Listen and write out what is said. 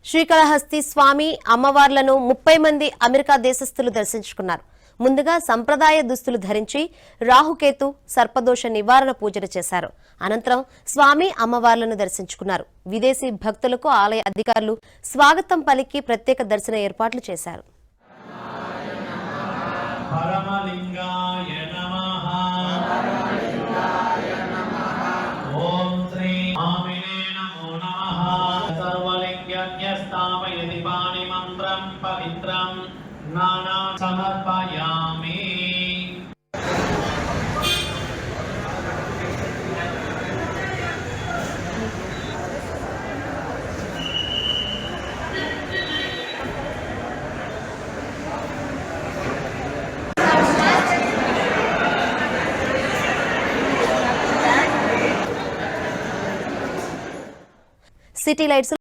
శ్రీకాళహస్తి స్వామి అమ్మవార్లను 30 మంది అమెరికా దేశస్థులు దర్శించుకున్నారు. ముందుగా సంప్రదాయ దుస్తులు ధరించి రాహుకేతు సర్పదోష నివారణ పూజలు చేశారు. అనంతరం స్వామి అమ్మవార్లను దర్శించుకున్నారు. విదేశీ భక్తులకు ఆలయ అధికారులు స్వాగతం పలికి ప్రత్యేక దర్శన ఏర్పాట్లు చేశారు. సమర్పయామి. City lights